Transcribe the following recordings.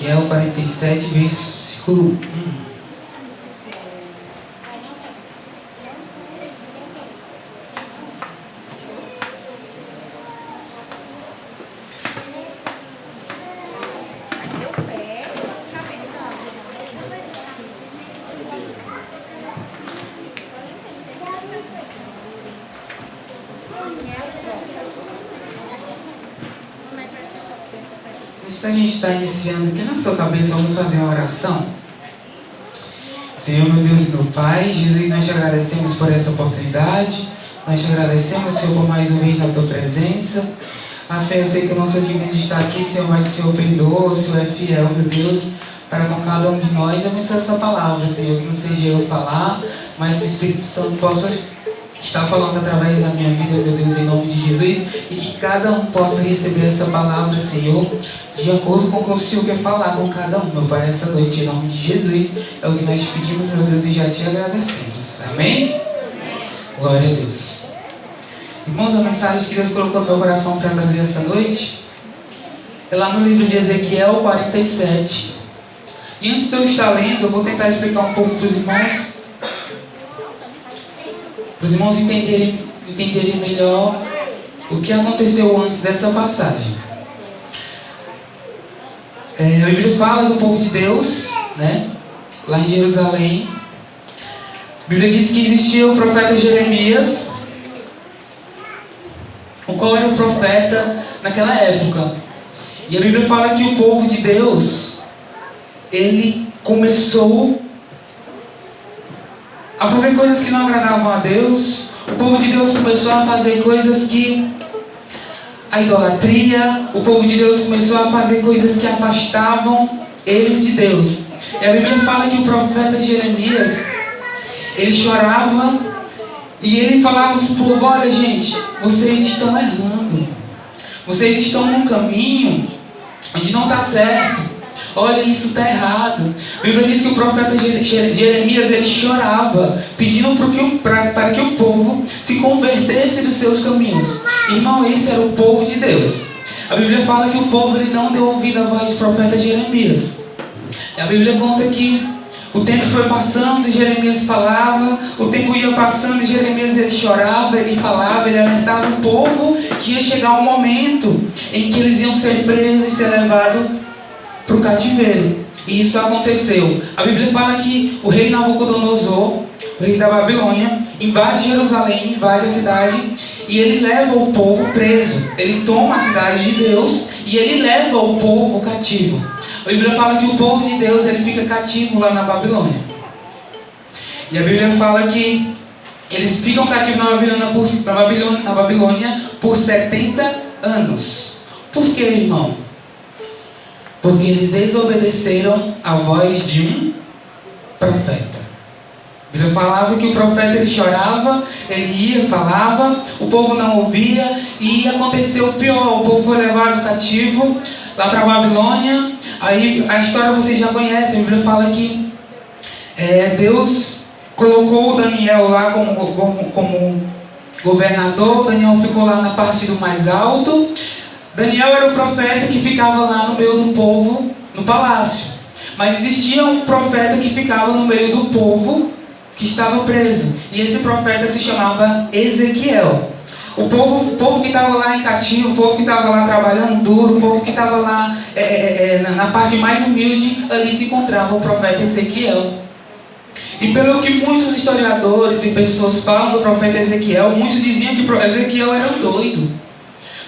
Ezequiel 47, versículo 1. Antes da gente estar iniciando aqui na sua cabeça, vamos fazer uma oração. Senhor, meu Deus e meu Pai, Jesus, nós te agradecemos por essa oportunidade. Nós te agradecemos, Senhor, por mais uma vez na tua presença. Senhor, eu sei que eu não sou digno de estar aqui, Senhor, mas o Senhor perdoa, o Senhor é fiel, meu Deus, para com cada um de nós. Abençoa essa palavra, Senhor, que não seja eu falar, mas que o Espírito Santo possa estar falando através da minha vida, meu Deus, em nome de Jesus, e que cada um possa receber essa palavra, Senhor, de acordo com o que o Senhor quer falar com cada um, meu Pai, essa noite, em nome de Jesus. É o que nós te pedimos, meu Deus, e já te agradecemos. Amém? Glória a Deus. Irmãos, a mensagem que Deus colocou no meu coração para trazer essa noite é lá no livro de Ezequiel 47. E antes de eu estar lendo, eu vou tentar explicar um pouco para os irmãos entenderem melhor o que aconteceu antes dessa passagem. A Bíblia fala do povo de Deus, né? Lá em Jerusalém. A Bíblia diz que existia o profeta Jeremias, o qual era um profeta naquela época. E a Bíblia fala que o povo de Deus, ele começou a fazer coisas que não agradavam a Deus. O povo de Deus começou a fazer coisas que... a idolatria. O povo de Deus começou a fazer coisas que afastavam eles de Deus. E a Bíblia fala que o profeta Jeremias, ele chorava e ele falava para o povo: olha, gente, vocês estão errando. Vocês estão num caminho onde não está certo. Olha, isso está errado. A Bíblia diz que o profeta Jeremias, ele chorava, pedindo para que o povo se convertesse dos seus caminhos. Irmão, esse era o povo de Deus. A Bíblia fala que o povo, ele não deu ouvido à voz do profeta Jeremias. A Bíblia conta que o tempo foi passando e Jeremias falava. O tempo ia passando e Jeremias, ele chorava, ele falava, ele alertava o povo que ia chegar um momento em que eles iam ser presos e ser levados para o cativeiro. E isso aconteceu. A Bíblia fala que o rei Nabucodonosor, o rei da Babilônia, invade Jerusalém, invade a cidade, e ele leva o povo preso. Ele toma a cidade de Deus e ele leva o povo cativo. A Bíblia fala que o povo de Deus, ele fica cativo lá na Babilônia. E a Bíblia fala que eles ficam cativos na Babilônia por 70 anos. Por quê, irmão? Porque eles desobedeceram a voz de um profeta. A Bíblia falava que o profeta, ele chorava, ele ia, falava, o povo não ouvia, e aconteceu o pior: o povo foi levado cativo lá para a Babilônia. Aí a história vocês já conhecem. A Bíblia fala que Deus colocou Daniel lá como governador. Daniel ficou lá na parte do mais alto. Daniel era o profeta que ficava lá no meio do povo, no palácio. Mas existia um profeta que ficava no meio do povo que estava preso. E esse profeta se chamava Ezequiel. O povo que estava lá em cativo, o povo que estava lá trabalhando duro, o povo que estava lá na parte mais humilde, ali se encontrava o profeta Ezequiel. E pelo que muitos historiadores e pessoas falam do profeta Ezequiel, muitos diziam que Ezequiel era um doido.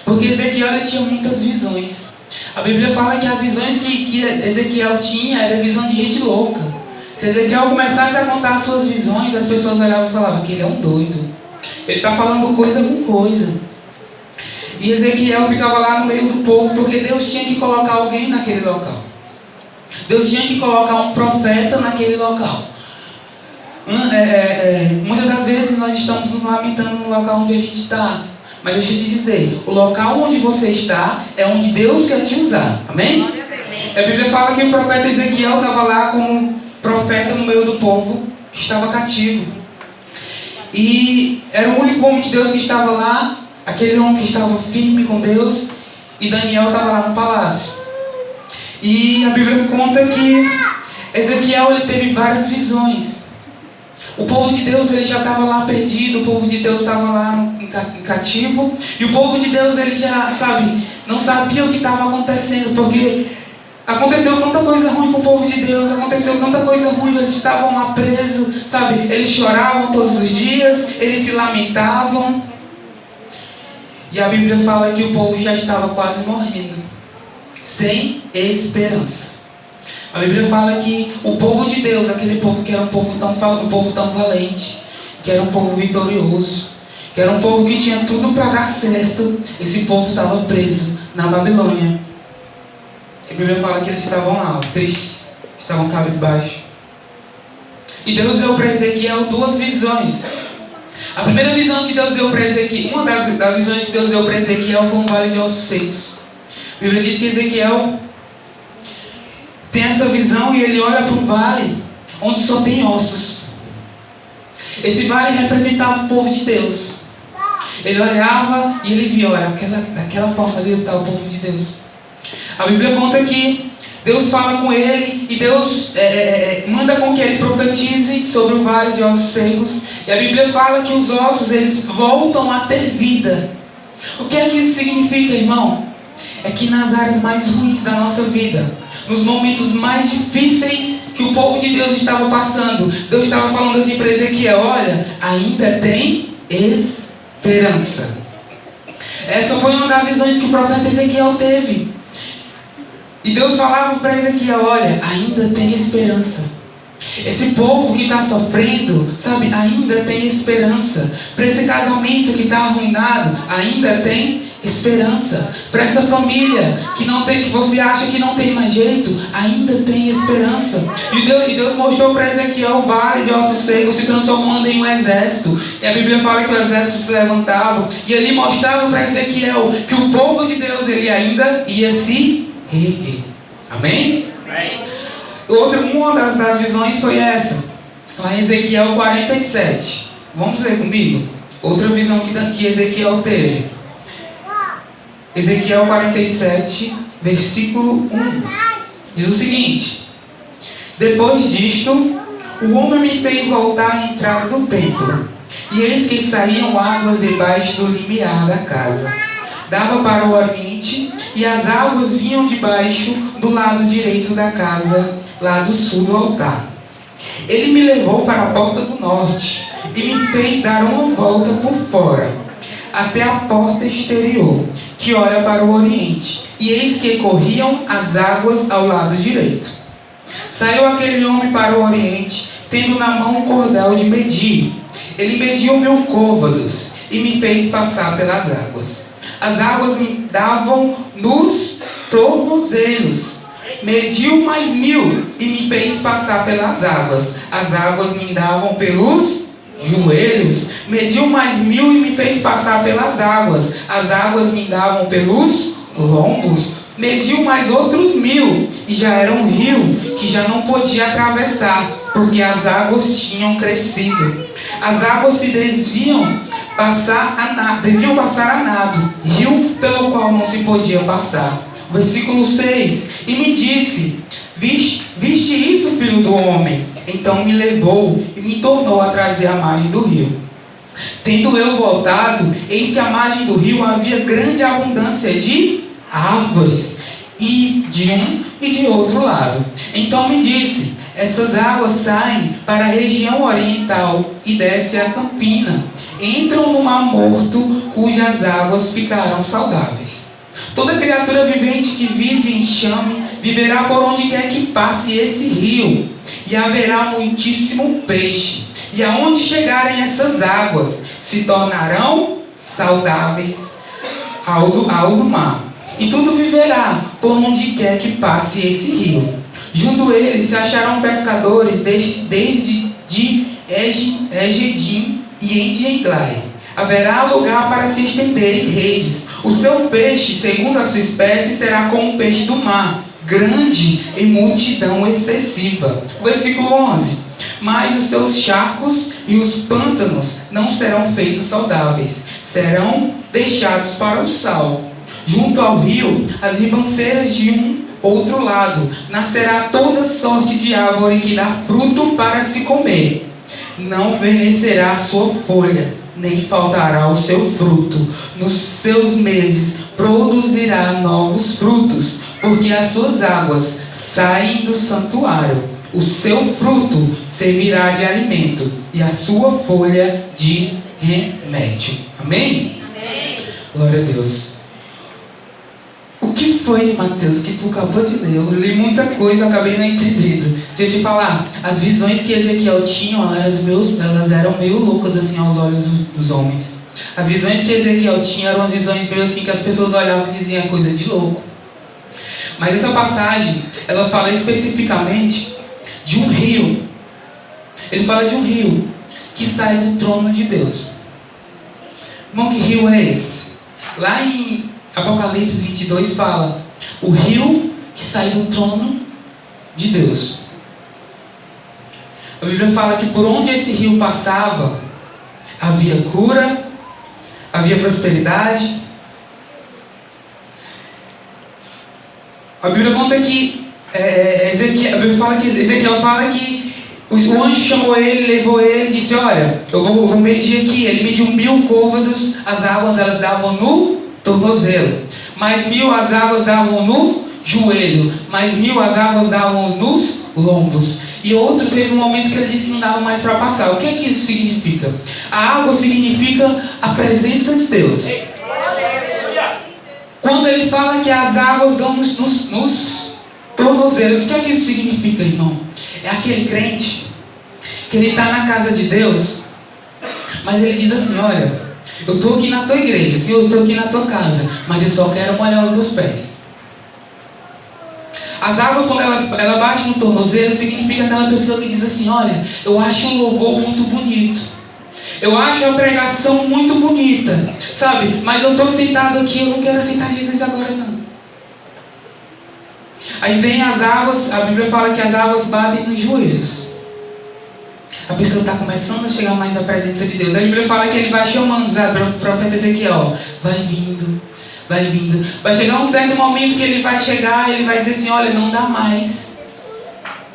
Porque Ezequiel, ele tinha muitas visões. A Bíblia fala que as visões que Ezequiel tinha era visão de gente louca. Se Ezequiel começasse a contar as suas visões, as pessoas olhavam e falavam que ele é um doido. Ele está falando coisa com coisa. E Ezequiel ficava lá no meio do povo, porque Deus tinha que colocar alguém naquele local. Deus tinha que colocar um profeta naquele local. Muitas das vezes nós estamos nos lamentando no local onde a gente está. Mas deixa eu te dizer, o local onde você está é onde Deus quer te usar. Amém? A Bíblia fala que o profeta Ezequiel estava lá como profeta no meio do povo que estava cativo. E era o único homem de Deus que estava lá, aquele homem que estava firme com Deus, e Daniel estava lá no palácio. E a Bíblia conta que Ezequiel ele teve várias visões. O povo de Deus ele já estava lá perdido, o povo de Deus estava lá em cativo, e o povo de Deus ele já, não sabia o que estava acontecendo, porque aconteceu tanta coisa ruim com o povo de Deus, aconteceu tanta coisa ruim, eles estavam lá presos, eles choravam todos os dias, eles se lamentavam, e a Bíblia fala que o povo já estava quase morrendo, sem esperança. A Bíblia fala que o povo de Deus, aquele povo que era um povo tão valente, que era um povo vitorioso, que era um povo que tinha tudo para dar certo, esse povo estava preso na Babilônia. A Bíblia fala que eles estavam lá, tristes, estavam cabisbaixos. E Deus deu para Ezequiel duas visões. A primeira visão que Deus deu para Ezequiel, uma das visões que Deus deu para Ezequiel foi um vale de ossos secos. A Bíblia diz que Ezequiel tem essa visão e ele olha para um vale onde só tem ossos. Esse vale representava o povo de Deus. Ele olhava e ele via, olha, daquela forma ali está o povo de Deus. A Bíblia conta que Deus fala com ele e Deus manda com que ele profetize sobre o vale de ossos secos. E a Bíblia fala que os ossos eles voltam a ter vida. O que é que isso significa, irmão? É que nas áreas mais ruins da nossa vida, nos momentos mais difíceis que o povo de Deus estava passando, Deus estava falando assim para Ezequiel, olha, ainda tem esperança. Essa foi uma das visões que o profeta Ezequiel teve. E Deus falava para Ezequiel, olha, ainda tem esperança. Esse povo que está sofrendo, ainda tem esperança. Para esse casamento que está arruinado, ainda tem esperança. Para essa família que você acha que não tem mais jeito, ainda tem esperança. E Deus mostrou para Ezequiel o vale de ossos secos se transformando em um exército. E a Bíblia fala que o exército se levantava. E ele mostrava para Ezequiel que o povo de Deus ele ainda ia se erguer. Amém? Uma das visões foi essa, lá em Ezequiel 47. Vamos ler comigo? Outra visão que Ezequiel teve. Ezequiel 47, versículo 1. Diz o seguinte: depois disto, o homem me fez voltar à entrada do templo, e eis que saíam águas debaixo do limiar da casa. Dava para o oriente, e as águas vinham debaixo do lado direito da casa, lado sul do altar. Ele me levou para a porta do norte, e me fez dar uma volta por fora, até a porta exterior, que olha para o oriente, e eis que corriam as águas ao lado direito. Saiu aquele homem para o oriente, tendo na mão um cordel de medir. Ele mediu 1000 côvados, e me fez passar pelas águas. As águas me davam nos tornozelos. Mediu mais 1000, e me fez passar pelas águas. As águas me davam pelos joelhos. Mediu mais 1000 e me fez passar pelas águas. As águas me davam pelos lombos. Mediu mais outros 1000, e já era um rio que já não podia atravessar, porque as águas tinham crescido. As águas se deviam passar a nado, rio pelo qual não se podia passar. Versículo 6: e me disse, viste isso, filho do homem? Então me levou e me tornou a trazer à margem do rio. Tendo eu voltado, eis que à margem do rio havia grande abundância de árvores, e de um e de outro lado. Então me disse, essas águas saem para a região oriental e descem a campina. Entram no mar morto, cujas águas ficarão saudáveis. Toda criatura vivente que vive em enxame viverá por onde quer que passe esse rio, e haverá muitíssimo peixe. E aonde chegarem essas águas, se tornarão saudáveis ao do mar. E tudo viverá por onde quer que passe esse rio. Junto a eles se acharão pescadores desde Egedim e Endienglai. Haverá lugar para se estenderem redes. O seu peixe, segundo a sua espécie, será como o peixe do mar, grande em multidão excessiva. Versículo 11. Mas os seus charcos e os pântanos não serão feitos saudáveis, serão deixados para o sal. Junto ao rio, as ribanceiras de um outro lado, nascerá toda sorte de árvore que dá fruto para se comer. Não fenecerá a sua folha, nem faltará o seu fruto. Nos seus meses produzirá novos frutos, porque as suas águas saem do santuário. O seu fruto servirá de alimento, e a sua folha de remédio. Amém? Amém. Glória a Deus. O que foi, Mateus, que tu acabou de ler? Eu li muita coisa, acabei não entendendo. Deixa eu te falar, as visões que Ezequiel tinha, elas eram meio loucas assim aos olhos dos homens. As visões que Ezequiel tinha eram as visões meio assim que as pessoas olhavam e diziam coisa de louco. Mas essa passagem, ela fala especificamente de um rio. Ele fala de um rio que sai do trono de Deus. Irmão, que rio é esse? Lá em Apocalipse 22 fala: o rio que sai do trono de Deus. A Bíblia fala que por onde esse rio passava, havia cura, havia prosperidade. A Bíblia conta que Ezequiel fala que o anjo chamou ele, levou ele e disse: olha, eu vou medir aqui. Ele mediu 1000 côvados, as águas elas davam no tornozelo, mais 1000 as águas davam no joelho, mais 1000 as águas davam nos lombos. E outro teve um momento que ele disse que não dava mais para passar. O que é que isso significa? A água significa a presença de Deus. Quando ele fala que as águas dão nos tornozelos, o que é que isso significa, irmão? É aquele crente que ele está na casa de Deus, mas ele diz assim: olha, eu estou aqui na tua igreja, Senhor, eu estou aqui na tua casa, mas eu só quero molhar os meus pés. As águas, quando ela bate no tornozelo, significa aquela pessoa que diz assim: olha, eu acho um louvor muito bonito, eu acho a pregação muito bonita, sabe? Mas eu estou sentado aqui, eu não quero aceitar Jesus agora não. Aí vem as águas, a Bíblia fala que as águas batem nos joelhos. A pessoa está começando a chegar mais à presença de Deus. A Bíblia fala que ele vai chamando, sabe? O profeta Ezequiel: vai vindo, vai vindo. Vai chegar um certo momento que ele vai chegar e ele vai dizer assim: olha, não dá mais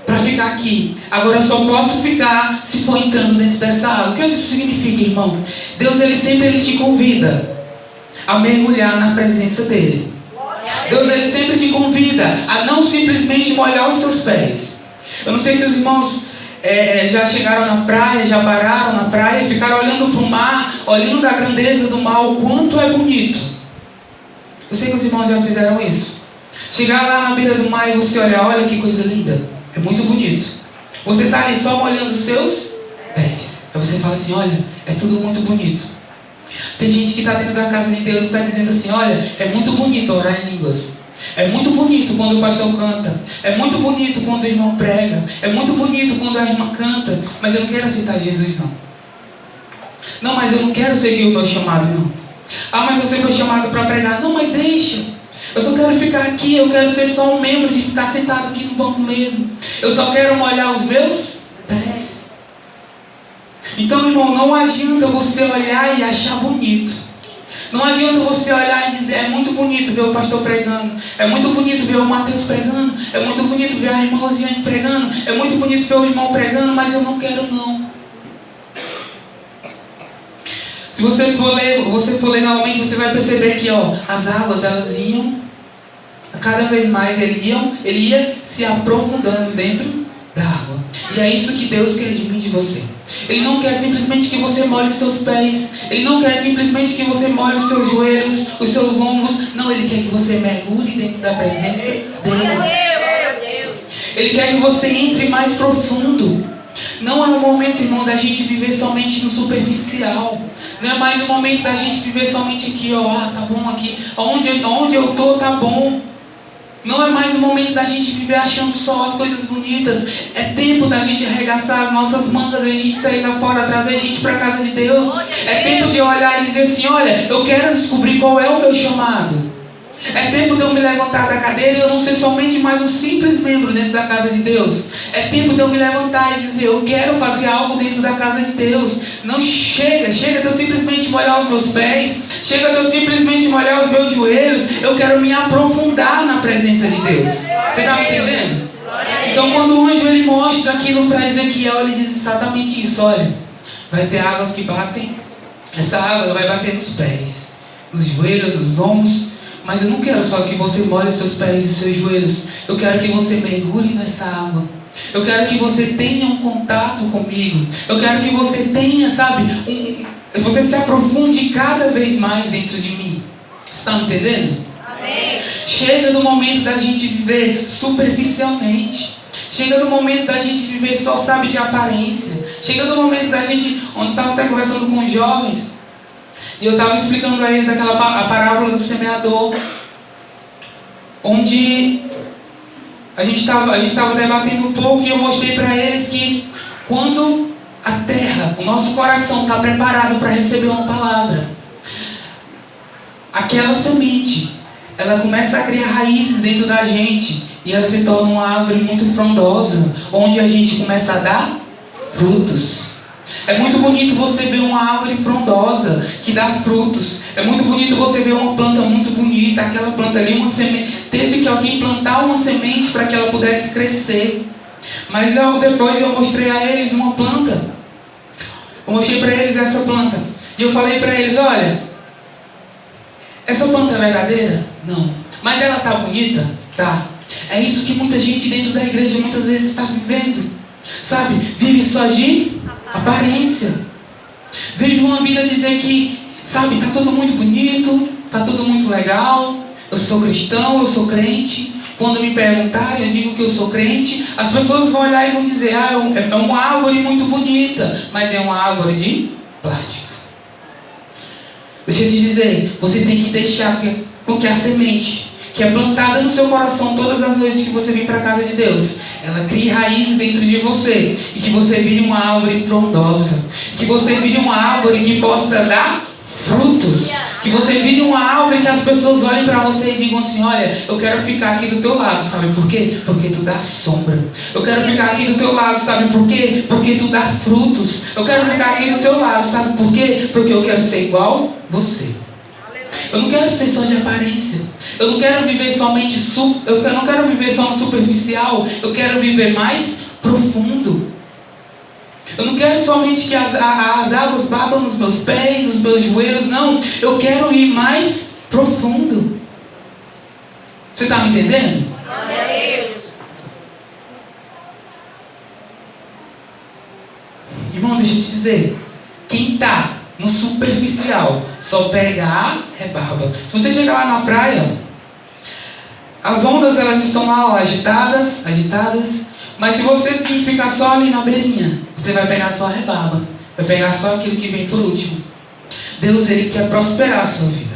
para ficar aqui. Agora eu só posso ficar se for entrando dentro dessa água. O que isso significa, irmão? Deus, ele sempre te convida a mergulhar na presença dele. Deus, ele sempre te convida a não simplesmente molhar os seus pés. Eu não sei se os irmãos já chegaram na praia, já pararam na praia, ficaram olhando para o mar, olhando a grandeza do mar, o quanto é bonito. Eu sei que os irmãos já fizeram isso. Chegar lá na beira do mar e você olhar: olha que coisa linda, é muito bonito. Você está ali só molhando os seus pés. Aí você fala assim: olha, é tudo muito bonito. Tem gente que está dentro da casa de Deus e está dizendo assim: olha, é muito bonito orar em línguas, é muito bonito quando o pastor canta, é muito bonito quando o irmão prega, é muito bonito quando a irmã canta, mas eu não quero aceitar Jesus não. Não, mas eu não quero seguir o meu chamado não. Ah, mas você foi chamado para pregar. Não, mas deixa, eu só quero ficar aqui, eu quero ser só um membro de ficar sentado aqui no banco mesmo, eu só quero molhar os meus pés. Então, irmão, não adianta você olhar e achar bonito. Não adianta você olhar e dizer: é muito bonito ver o pastor pregando, é muito bonito ver o Mateus pregando, é muito bonito ver a irmã Rosiane pregando, é muito bonito ver o irmão pregando, mas eu não quero não. Se você for ler novamente, você vai perceber que as águas, elas iam, cada vez mais ele ia se aprofundando dentro da água. E é isso que Deus quer de mim e de você. Ele não quer simplesmente que você molhe os seus pés. Ele não quer simplesmente que você molhe os seus joelhos, os seus lombos. Não, Ele quer que você mergulhe dentro da presença dEle. Ele quer que você entre mais profundo. Não é o momento, irmão, da gente viver somente no superficial. Não é mais o momento da gente viver somente aqui, tá bom aqui. Onde eu estou tá bom. Não é mais o momento da gente viver achando só as coisas bonitas. É tempo da gente arregaçar as nossas mangas, a gente sair lá fora, trazer gente para a casa de Deus. É tempo de olhar e dizer assim: olha, eu quero descobrir qual é o meu chamado. É tempo de eu me levantar da cadeira e eu não ser somente mais um simples membro dentro da casa de Deus. É tempo de eu me levantar e dizer: eu quero fazer algo dentro da casa de Deus. Não chega de eu simplesmente molhar os meus pés, chega de eu simplesmente molhar os meus joelhos. Eu quero me aprofundar na presença de Deus. Você está me entendendo? Então quando o anjo ele mostra aquilo para Ezequiel, ele diz exatamente isso. Olha, vai ter águas que batem. Essa água vai bater nos pés, nos joelhos, nos lombos. Mas eu não quero só que você molhe os seus pés e seus joelhos. Eu quero que você mergulhe nessa água. Eu quero que você tenha um contato comigo. Eu quero que você tenha, você se aprofunde cada vez mais dentro de mim. Você está me entendendo? Amém. Chega do momento da gente viver superficialmente. Chega do momento da gente viver só, de aparência. Chega do momento da gente, onde eu estava até conversando com os jovens, e eu estava explicando a eles a parábola do semeador, onde a gente estava debatendo um pouco, e eu mostrei para eles que quando a terra, o nosso coração está preparado para receber uma palavra, aquela semente, ela começa a criar raízes dentro da gente, e ela se torna uma árvore muito frondosa, onde a gente começa a dar frutos. É muito bonito você ver uma árvore frondosa que dá frutos. É muito bonito você ver uma planta muito bonita. Aquela planta ali, uma semente. Teve que alguém plantar uma semente para que ela pudesse crescer. Mas logo depois eu mostrei a eles uma planta. Eu mostrei para eles essa planta. E eu falei para eles, olha, essa planta é verdadeira? Não. Mas ela está bonita? Tá. É isso que muita gente dentro da igreja muitas vezes está vivendo. Vive só de aparência. Vive uma vida dizer que, está tudo muito bonito, está tudo muito legal, eu sou cristão, eu sou crente. Quando me perguntarem, eu digo que eu sou crente. As pessoas vão olhar e vão dizer, é uma árvore muito bonita, mas é uma árvore de plástico. Deixa eu te dizer, você tem que deixar com que a semente que é plantada no seu coração todas as noites que você vem para a casa de Deus, ela crie raízes dentro de você, e que você vire uma árvore frondosa, que você vire uma árvore que possa dar frutos, que você vire uma árvore que as pessoas olhem para você e digam assim, olha, eu quero ficar aqui do teu lado, sabe por quê? Porque tu dá sombra. Eu quero ficar aqui do teu lado, sabe por quê? Porque tu dá frutos. Eu quero ficar aqui do seu lado, sabe por quê? Porque eu quero ser igual você. Eu não quero ser só de aparência. Eu não quero viver somente eu não quero viver só no superficial. Eu quero viver mais profundo. Eu não quero somente que as águas batam nos meus pés, nos meus joelhos. Não, eu quero ir mais profundo. Você está me entendendo? Irmão, deixa eu te dizer. Quem está no superficial só pega a rebarba. Se você chegar lá na praia, as ondas elas estão lá, agitadas, mas se você ficar só ali na beirinha, você vai pegar só a rebarba, vai pegar só aquilo que vem por último. Deus, Ele quer prosperar a sua vida.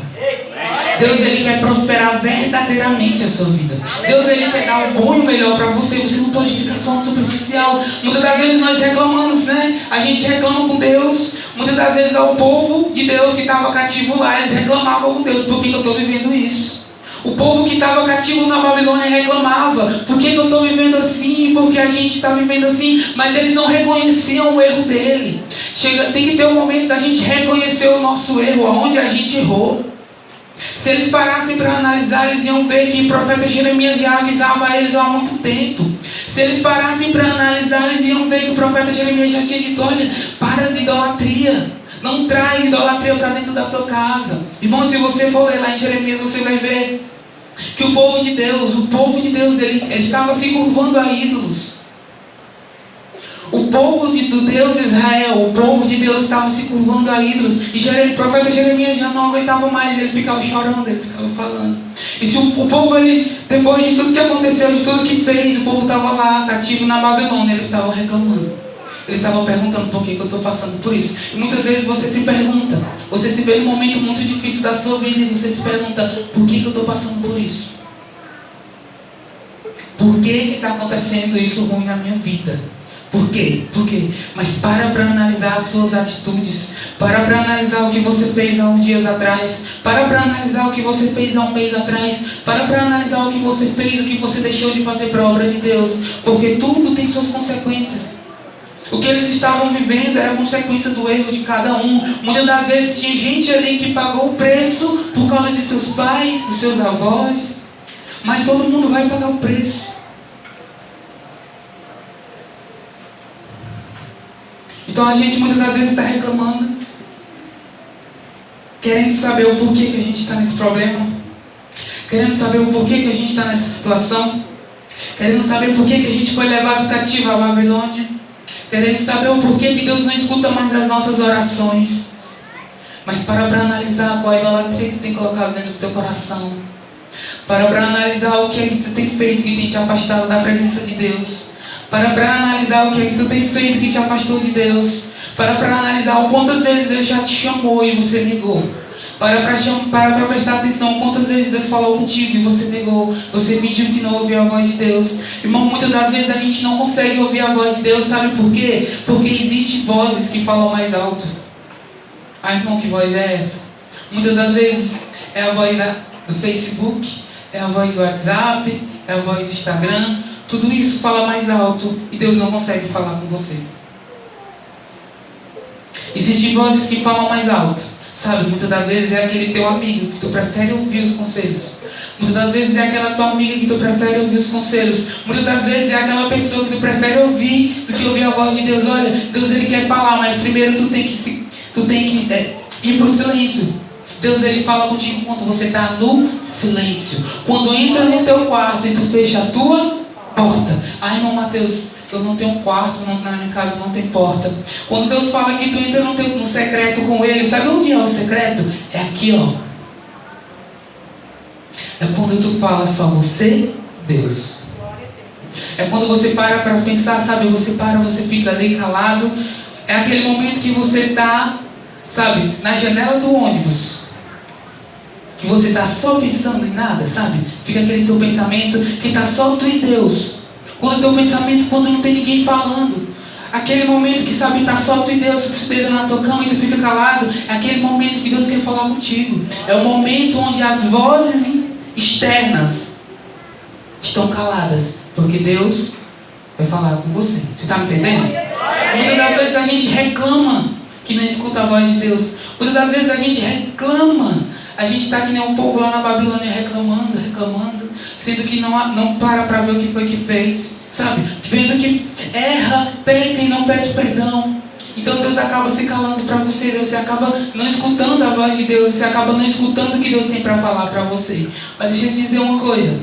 Deus, Ele quer prosperar verdadeiramente a sua vida. Deus, Ele quer dar o bom e o melhor para você. Você não pode ficar só no superficial. Muitas das vezes nós reclamamos, né? A gente reclama com Deus. Muitas das vezes é o povo de Deus que estava cativo lá, eles reclamavam com Deus, por que eu estou vivendo isso? O povo que estava cativo na Babilônia reclamava, por que eu estou vivendo assim? Porque a gente está vivendo assim, mas eles não reconheciam o erro dele. Tem que ter um momento da gente reconhecer o nosso erro, aonde a gente errou. Se eles parassem para analisar, eles iam ver que o profeta Jeremias já avisava eles há muito tempo. Se eles parassem para analisar, eles iam ver que o profeta Jeremias já tinha dito, olha, para de idolatria. Não traz idolatria para dentro da tua casa. Irmão, se você for ler lá em Jeremias, você vai ver que o povo de Deus, ele estava se curvando a ídolos. O povo do Deus Israel, o povo de Deus estava se curvando a ídolos. E o profeta Jeremias já não aguentava mais, ele ficava chorando, ele ficava falando. E se o povo, depois de tudo que aconteceu, de tudo que fez, o povo estava lá, cativo na Babilônia, eles estavam reclamando. Eles estavam perguntando por que eu estou passando por isso. E muitas vezes você se pergunta, você se vê num momento muito difícil da sua vida e você se pergunta, por que eu estou passando por isso? Por que está acontecendo isso ruim na minha vida? Por quê? Por quê? Mas para analisar as suas atitudes. Para analisar o que você fez há uns dias atrás. Para analisar o que você fez há um mês atrás. Para analisar o que você fez, o que você deixou de fazer para a obra de Deus. Porque tudo tem suas consequências. O que eles estavam vivendo era a consequência do erro de cada um. Muitas das vezes tinha gente ali que pagou o preço por causa de seus pais, dos seus avós. Mas todo mundo vai pagar o preço. Então a gente muitas das vezes está reclamando, querendo saber o porquê que a gente está nesse problema, querendo saber o porquê que a gente está nessa situação, querendo saber o porquê que a gente foi levado cativo à Babilônia, querendo saber o porquê que Deus não escuta mais as nossas orações. Mas para analisar qual a idolatria que tu tem colocado dentro do teu coração, para analisar o que é que tu tem feito que tem te afastado da presença de Deus, para analisar o que é que tu tem feito que te afastou de Deus, para analisar o quantas vezes Deus já te chamou e você negou, para prestar atenção quantas vezes Deus falou contigo e você negou, você fingiu que não ouviu a voz de Deus. Irmão, muitas das vezes a gente não consegue ouvir a voz de Deus, sabe por quê? Porque existem vozes que falam mais alto. Ah, irmão, que voz é essa? Muitas das vezes é a voz do Facebook, é a voz do WhatsApp, é a voz do Instagram. Tudo isso fala mais alto e Deus não consegue falar com você. Existem vozes que falam mais alto. Sabe, muitas das vezes é aquele teu amigo que tu prefere ouvir os conselhos. Muitas das vezes é aquela tua amiga que tu prefere ouvir os conselhos. Muitas das vezes é aquela pessoa que tu prefere ouvir do que ouvir a voz de Deus. Olha, Deus ele quer falar, mas primeiro tu tem que ir para o silêncio. Deus ele fala contigo quando você está no silêncio. Quando entra no teu quarto e tu fecha a tua porta. Ah, irmão Mateus, eu não tenho quarto, na minha casa não tem porta. Quando Deus fala que tu entra no secreto com Ele, sabe onde é o secreto? É aqui, ó. É quando tu fala só você, Deus. É quando você para pensar, sabe? Você fica ali calado. É aquele momento que você está, sabe, na janela do ônibus. Que você está só pensando em nada, sabe? Fica aquele teu pensamento que está só tu e Deus. Quando o teu pensamento, quando não tem ninguém falando. Aquele momento que, sabe, está só tu e Deus, suspeita na tua cama e tu fica calado. É aquele momento que Deus quer falar contigo. É o momento onde as vozes externas estão caladas. Porque Deus vai falar com você. Você está me entendendo? Muitas das vezes a gente reclama que não escuta a voz de Deus. Muitas das vezes a gente reclama. A gente está que nem um povo lá na Babilônia reclamando, sendo que não para ver o que foi que fez, sabe? Vendo que erra, peca e não pede perdão. Então Deus acaba se calando para você, você acaba não escutando a voz de Deus, você acaba não escutando o que Deus tem para falar para você. Mas deixa eu te dizer uma coisa.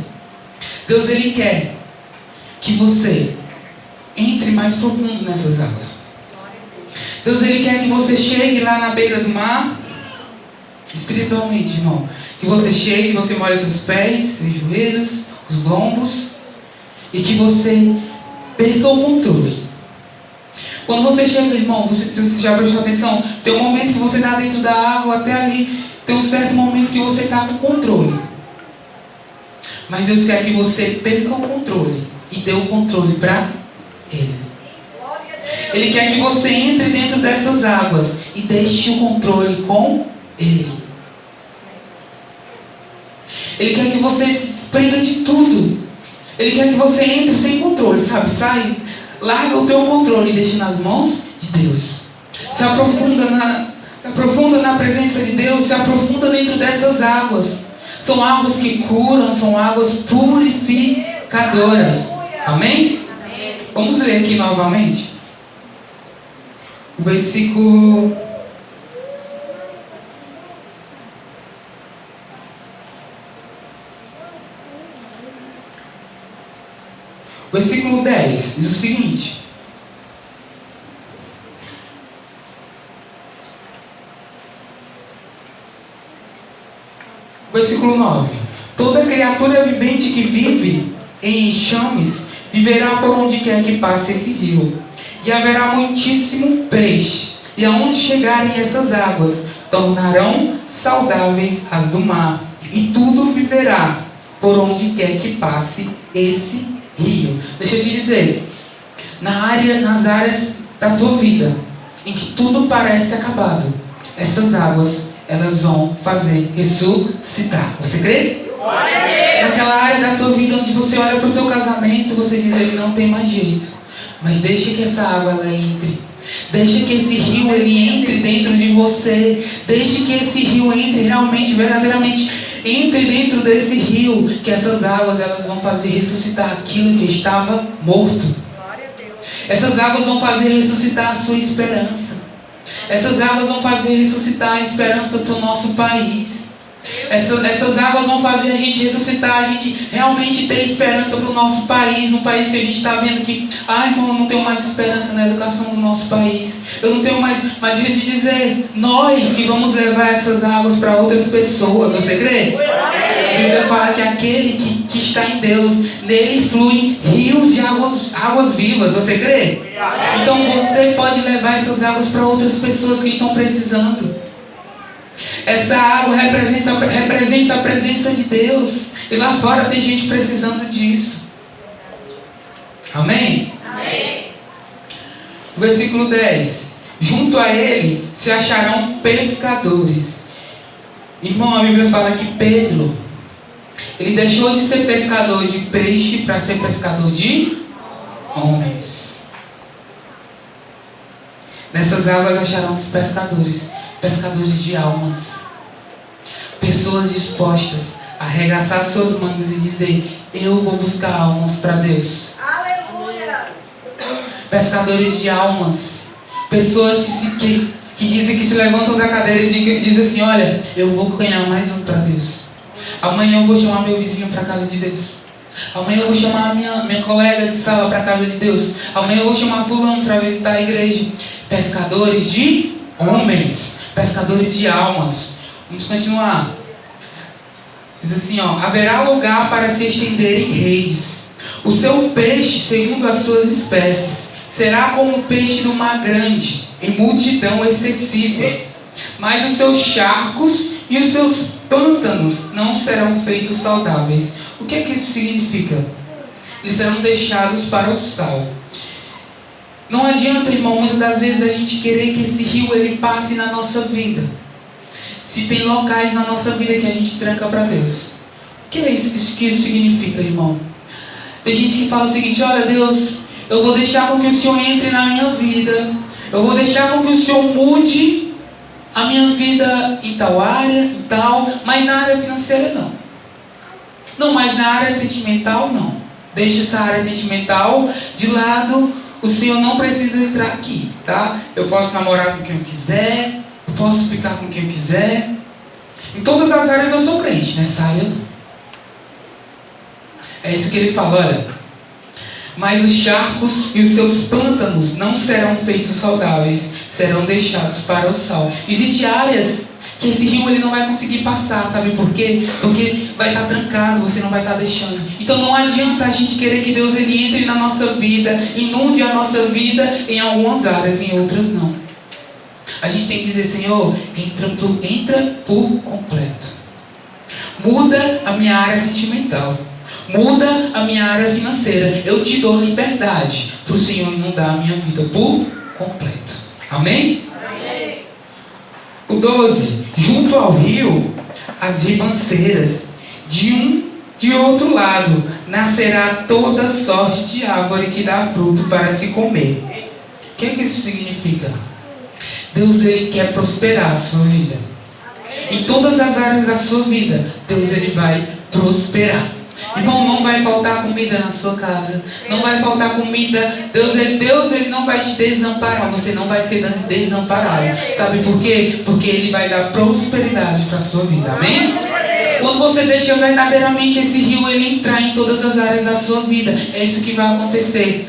Deus ele quer que você entre mais profundo nessas águas. Deus ele quer que você chegue lá na beira do mar, espiritualmente, irmão. Que você chegue, você molhe seus pés, seus joelhos, os lombos, e que você perca o controle. Quando você chega, irmão, se você já prestou atenção, tem um momento que você está dentro da água, até ali, tem um certo momento que você está com controle. Mas Deus quer que você perca o controle e dê o controle para Ele. Ele quer que você entre dentro dessas águas e deixe o controle com Ele. Ele quer que você se desprenda de tudo. Ele quer que você entre sem controle, sabe? Sai, larga o teu controle e deixa nas mãos de Deus. Se aprofunda na presença de Deus, se aprofunda dentro dessas águas. São águas que curam, são águas purificadoras. Amém? Vamos ler aqui novamente. O versículo... Versículo 10 diz o seguinte: versículo 9: toda criatura vivente que vive em enxames viverá por onde quer que passe esse rio, e haverá muitíssimo peixe, e aonde chegarem essas águas tornarão saudáveis as do mar, e tudo viverá por onde quer que passe esse rio. Deixa eu te dizer, nas áreas da tua vida em que tudo parece acabado, essas águas elas vão fazer ressuscitar. Você crê? Naquela área da tua vida onde você olha para o teu casamento, você diz, ele não tem mais jeito, mas deixa que essa água ela entre. Deixa que esse rio ele entre dentro de você. Deixe que esse rio entre realmente, verdadeiramente Entre dentro desse rio, que essas águas elas vão fazer ressuscitar aquilo que estava morto. Essas águas vão fazer ressuscitar a sua esperança. Essas águas vão fazer ressuscitar a esperança para o nosso país. Essas águas vão fazer a gente ressuscitar, a gente realmente ter esperança para o nosso país. Um país que a gente está vendo que, irmão, eu não tenho mais esperança na educação do nosso país. Eu não tenho mais, mas deixa eu te dizer, nós que vamos levar essas águas para outras pessoas, você crê? A Bíblia fala que aquele que está em Deus, nele fluem rios de águas vivas, você crê? Então você pode levar essas águas para outras pessoas que estão precisando. Essa água representa a presença de Deus. E lá fora tem gente precisando disso. Amém? Amém. Versículo 10. Junto a ele se acharão pescadores. Irmão, a Bíblia fala que Pedro, ele deixou de ser pescador de peixe para ser pescador de homens. Nessas águas acharão-se pescadores. Pescadores de almas. Pessoas dispostas a arregaçar suas mangas e dizer: eu vou buscar almas para Deus. Aleluia! Pescadores de almas. Pessoas que dizem que se levantam da cadeira e dizem assim: olha, eu vou ganhar mais um para Deus. Amanhã eu vou chamar meu vizinho para a casa de Deus. Amanhã eu vou chamar minha colega de sala para a casa de Deus. Amanhã eu vou chamar fulano para visitar a igreja. Pescadores de homens. Pescadores de almas. Vamos continuar. Diz assim, haverá lugar para se estenderem redes. O seu peixe, segundo as suas espécies, será como o peixe do mar grande, em multidão excessiva. Mas os seus charcos e os seus pântanos não serão feitos saudáveis. O que é que isso significa? Eles serão deixados para o sal. Não adianta, irmão, muitas das vezes a gente querer que esse rio ele passe na nossa vida. Se tem locais na nossa vida que a gente tranca para Deus. O que é isso que isso significa, irmão? Tem gente que fala o seguinte: olha, Deus, eu vou deixar com que o Senhor entre na minha vida. Eu vou deixar com que o Senhor mude a minha vida em tal área, em tal, mas na área financeira não. Não, mas na área sentimental não. Deixa essa área sentimental de lado. O Senhor não precisa entrar aqui, tá? Eu posso namorar com quem eu quiser, eu posso ficar com quem eu quiser. Em todas as áreas eu sou crente, nessa área não. É isso que ele fala, olha. Mas os charcos e os seus pântanos não serão feitos saudáveis, serão deixados para o sal. Existem áreas que esse rio ele não vai conseguir passar, sabe por quê? Porque vai estar trancado, você não vai estar deixando. Então não adianta a gente querer que Deus ele entre na nossa vida, inunde a nossa vida em algumas áreas, em outras não. A gente tem que dizer: Senhor, entra por completo. Muda a minha área sentimental. Muda a minha área financeira. Eu te dou liberdade para o Senhor inundar a minha vida por completo. Amém? Amém. O 12. Junto ao rio, as ribanceiras, de outro lado, nascerá toda sorte de árvore que dá fruto para se comer. O que é que isso significa? Deus ele quer prosperar a sua vida. Em todas as áreas da sua vida, Deus ele vai prosperar. Irmão, não vai faltar comida na sua casa. Não vai faltar comida. Deus ele não vai te desamparar. Você não vai ser desamparado. Sabe por quê? Porque Ele vai dar prosperidade para a sua vida. Amém? Quando você deixa verdadeiramente esse rio ele entrar em todas as áreas da sua vida, é isso que vai acontecer.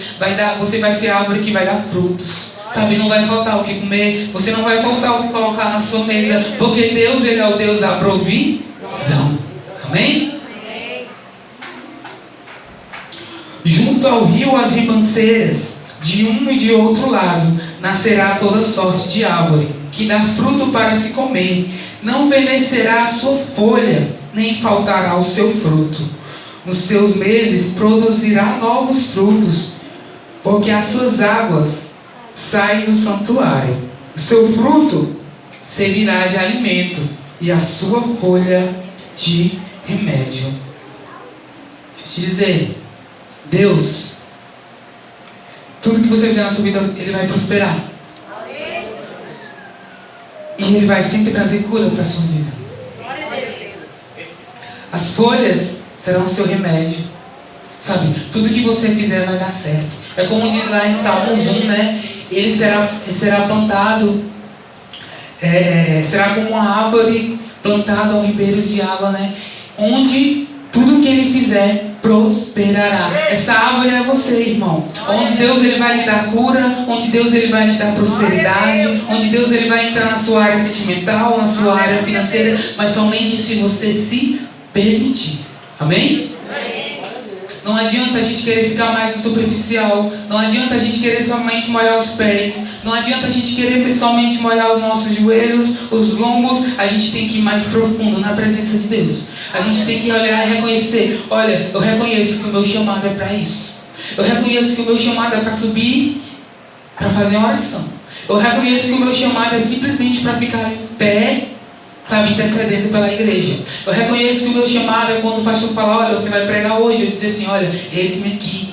Você vai ser árvore que vai dar frutos. Sabe, não vai faltar o que comer. Você não vai faltar o que colocar na sua mesa. Porque Deus ele é o Deus da provisão. Amém? Junto ao rio as ribanceiras, de um e de outro lado, nascerá toda sorte de árvore, que dá fruto para se comer. Não envelhecerá a sua folha, nem faltará o seu fruto. Nos seus meses produzirá novos frutos, porque as suas águas saem do santuário. O seu fruto servirá de alimento, e a sua folha de remédio. Deixa eu te dizer, Deus, tudo que você fizer na sua vida, Ele vai prosperar. E Ele vai sempre trazer cura para a sua vida. As folhas serão o seu remédio. Sabe, tudo que você fizer vai dar certo. É como diz lá em Salmos 1, né? Ele será plantado, será como uma árvore plantada aos ribeiros de água, né? Onde tudo que ele fizer prosperará. Essa árvore é você, irmão. Onde Deus ele vai te dar cura, onde Deus ele vai te dar prosperidade, onde Deus ele vai entrar na sua área sentimental, na sua área financeira, mas somente se você se permitir. Amém? Não adianta a gente querer ficar mais no superficial. Não adianta a gente querer somente molhar os pés. Não adianta a gente querer somente molhar os nossos joelhos, os lombos. A gente tem que ir mais profundo na presença de Deus. A gente tem que olhar e reconhecer. Olha, eu reconheço que o meu chamado é para isso. Eu reconheço que o meu chamado é para subir, para fazer uma oração. Eu reconheço que o meu chamado é simplesmente para ficar em pé, sabe, intercedendo pela igreja. Eu reconheço que o meu chamado é quando o pastor fala, olha, você vai pregar hoje. Eu dizer assim, olha, eis-me aqui.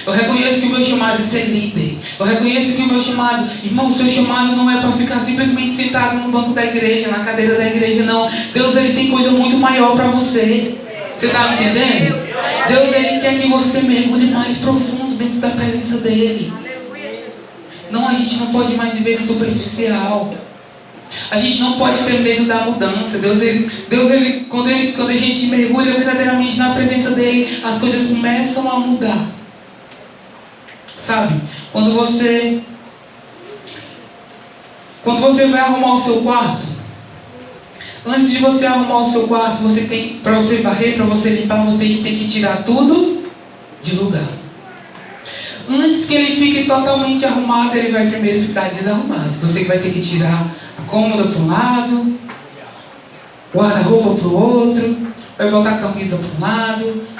Eu reconheço que o meu chamado é ser líder. Eu reconheço que o meu chamado, irmão, o seu chamado não é para ficar simplesmente sentado no banco da igreja, na cadeira da igreja, não. Deus, ele tem coisa muito maior para você. Você está me entendendo? Deus, ele quer que você mergulhe mais profundo dentro da presença dele. Não, a gente não pode mais viver no superficial. A gente não pode ter medo da mudança. Deus ele, quando a gente mergulha verdadeiramente na presença dele, as coisas começam a mudar. Sabe? Quando você vai arrumar o seu quarto, antes de você arrumar o seu quarto, você tem, para você varrer, para você limpar, você tem que tirar tudo de lugar. Antes que ele fique totalmente arrumado, ele vai primeiro ficar desarrumado. Você vai ter que tirar a cômoda para um lado, o guarda-roupa para o outro, vai botar a camisa para um lado.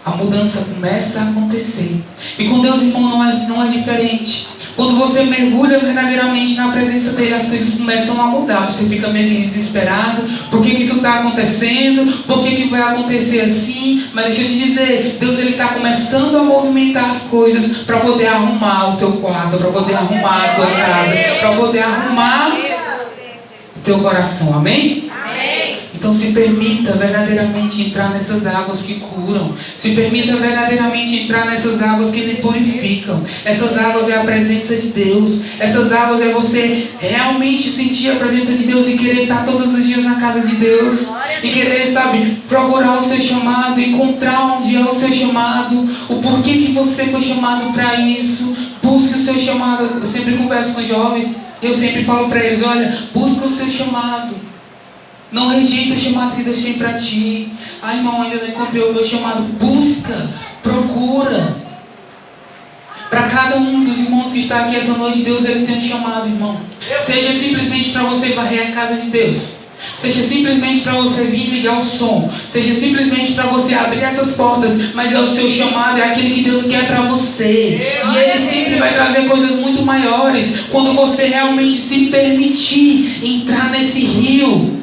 A mudança começa a acontecer. E com Deus, irmão, não é diferente. Quando você mergulha verdadeiramente na presença dele, as coisas começam a mudar. Você fica meio desesperado. Por que isso está acontecendo? Por que vai acontecer assim? Mas deixa eu te dizer, Deus está começando a movimentar as coisas para poder arrumar o teu quarto, para poder arrumar a tua casa, para poder arrumar o teu coração. Amém? Então se permita verdadeiramente entrar nessas águas que curam. Se permita verdadeiramente entrar nessas águas que lhe purificam. Essas águas é a presença de Deus. Essas águas é você realmente sentir a presença de Deus e querer estar todos os dias na casa de Deus. E querer, sabe, procurar o seu chamado, encontrar onde é o seu chamado, o porquê que você foi chamado para isso. Busque o seu chamado. Eu sempre converso com os jovens, eu sempre falo para eles, olha, busca o seu chamado. Não rejeita o chamado que Deus tem para ti. Ai, irmão, ainda não encontrei o meu chamado. Busca, procura. Para cada um dos irmãos que está aqui essa noite, Deus ele tem um chamado, irmão. Seja simplesmente para você varrer a casa de Deus. Seja simplesmente para você vir ligar o som. Seja simplesmente para você abrir essas portas. Mas é o seu chamado, é aquele que Deus quer para você. E Ele sempre vai trazer coisas muito maiores quando você realmente se permitir entrar nesse rio.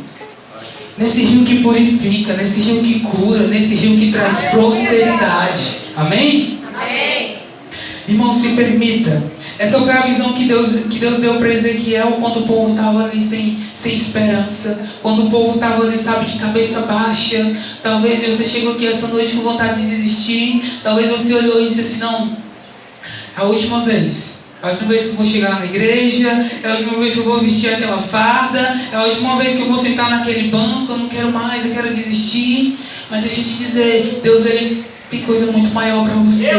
Nesse rio que purifica, nesse rio que cura, nesse rio que traz prosperidade. Amém? Amém. Irmão, se permita. Essa foi a visão que Deus deu para Ezequiel quando o povo estava ali sem esperança. Quando o povo estava ali, sabe, de cabeça baixa. Talvez você chegou aqui essa noite com vontade de desistir. Talvez você olhou e disse assim, não, é a última vez. É a última vez que eu vou chegar na igreja, é a última vez que eu vou vestir aquela farda, é a última vez que eu vou sentar naquele banco, eu não quero mais, eu quero desistir. Mas deixa eu te dizer, Deus ele tem coisa muito maior para você.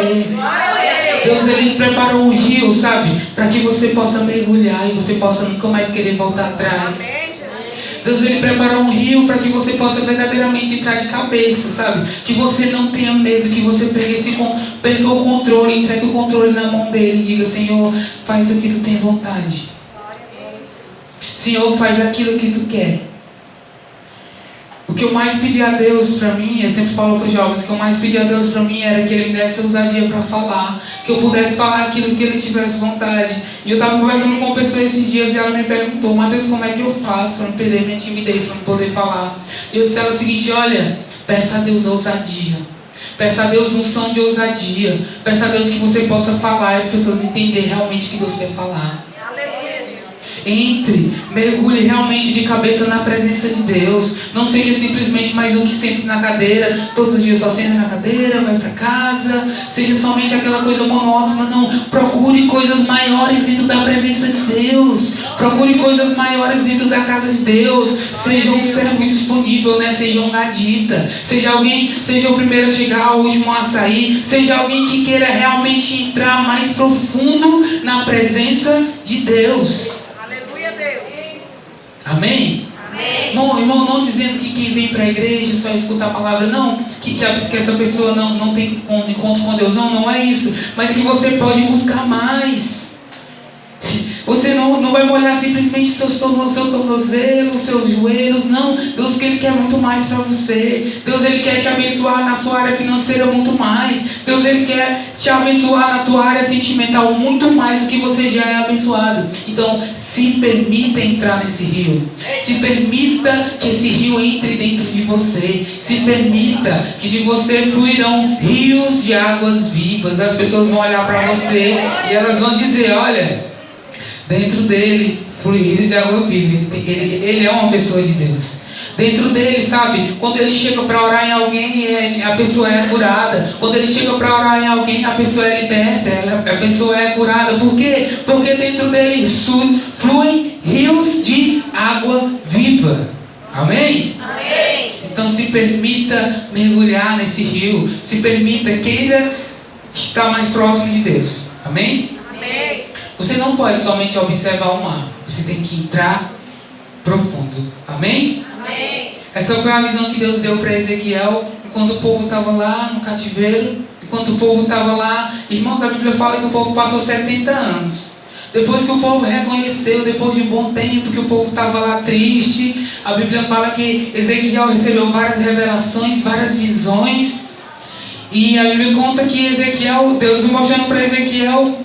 Deus ele preparou um rio, sabe, para que você possa mergulhar e você possa nunca mais querer voltar atrás. Deus ele preparou um rio para que você possa verdadeiramente entrar de cabeça, sabe? Que você não tenha medo, que você perca o controle, entregue o controle na mão dele e diga, Senhor, faz o que tu tem vontade. Senhor, faz aquilo que tu quer. O que eu mais pedi a Deus para mim, eu sempre falo para os jovens, o que eu mais pedi a Deus para mim era que Ele me desse ousadia para falar, que eu pudesse falar aquilo que Ele tivesse vontade. E eu estava conversando com uma pessoa esses dias e ela me perguntou, Mateus, como é que eu faço para não perder minha timidez, para não poder falar? E eu disse a ela o seguinte, olha, peça a Deus ousadia. Peça a Deus unção de ousadia. Peça a Deus que você possa falar e as pessoas entenderem realmente o que Deus quer falar. Entre, mergulhe realmente de cabeça na presença de Deus. Não seja simplesmente mais um que senta na cadeira, todos os dias só senta na cadeira, vai para casa. Seja somente aquela coisa monótona. Não, procure coisas maiores dentro da presença de Deus. Procure coisas maiores dentro da casa de Deus. Seja um servo disponível, né? Seja um gadita. Seja alguém, seja o primeiro a chegar, o último a sair. Seja alguém que queira realmente entrar mais profundo na presença de Deus. Aleluia, Deus. Amém? Amém. Irmão, não dizendo que quem vem para a igreja só escuta a palavra, não. Que essa pessoa não tem encontro com Deus. Não é isso. Mas que você pode buscar mais. Você não vai molhar simplesmente seu tornozelo, seus joelhos. Não, Deus Ele quer muito mais para você. Deus Ele quer te abençoar na sua área financeira muito mais. Deus Ele quer te abençoar na tua área sentimental muito mais do que você já é abençoado. Então, se permita entrar nesse rio. Se permita que esse rio entre dentro de você. Se permita que de você fluirão rios de águas vivas. As pessoas vão olhar para você e elas vão dizer, olha, dentro dele flui rios de água viva. Ele é uma pessoa de Deus. Dentro dele, sabe? Quando ele chega para orar em alguém, a pessoa é curada. Quando ele chega para orar em alguém, a pessoa é liberta. A pessoa é curada. Por quê? Porque dentro dele fluem rios de água viva. Amém? Amém. Então se permita mergulhar nesse rio. Se permita, queira estar mais próximo de Deus. Amém? Amém. Você não pode somente observar o mar. Você tem que entrar profundo. Amém? Amém. Essa foi a visão que Deus deu para Ezequiel. Quando o povo estava lá no cativeiro. Enquanto o povo estava lá. Irmãos, a Bíblia fala que o povo passou 70 anos. Depois que o povo reconheceu, depois de um bom tempo que o povo estava lá triste. A Bíblia fala que Ezequiel recebeu várias revelações, várias visões. E a Bíblia conta que Ezequiel, Deus mostrando para Ezequiel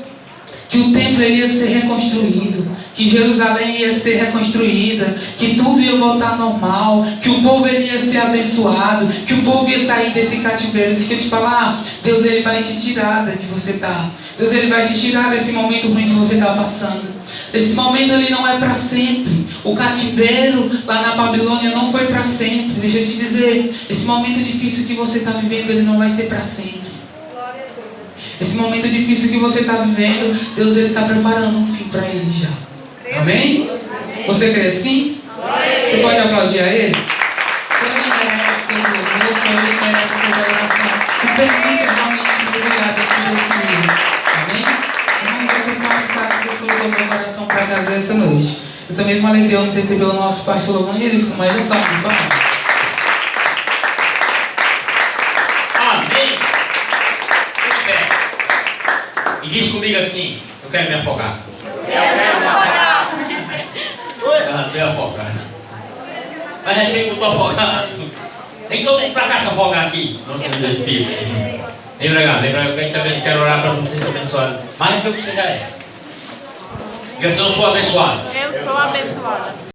que o templo ia ser reconstruído, que Jerusalém ia ser reconstruída, que tudo ia voltar normal, que o povo ia ser abençoado, que o povo ia sair desse cativeiro. Deixa eu te falar, Deus Ele vai te tirar de onde você está. Deus Ele vai te tirar desse momento ruim que você está passando. Esse momento ele não é para sempre. O cativeiro lá na Babilônia não foi para sempre. Deixa eu te dizer, esse momento difícil que você está vivendo, ele não vai ser para sempre. Esse momento difícil que você está vivendo, Deus ele está preparando um fim para ele já. Amém? Você crê assim? Você pode aplaudir a ele? Se ele merece que ele ouça, ele merece que ele ouça. Se permita realmente mergulhar dentro desse livro. Amém? Então você pode pensar que Deus colocou meu coração para trazer essa noite. Essa mesma alegria nos recebeu o nosso pastor Louvando Jesus com mais um salve de palmas. Amém. E diz comigo assim, eu quero me afogar. Eu quero me afogar. Eu estou afogado. Mas é que eu estou afogado. Nem todo mundo para cá se afogar aqui. Não sei do Espírito. Lembra que a gente também quer orar para vocês abençoados. Mais do que você já é. Diga assim, eu sou abençoado. Eu sou abençoada.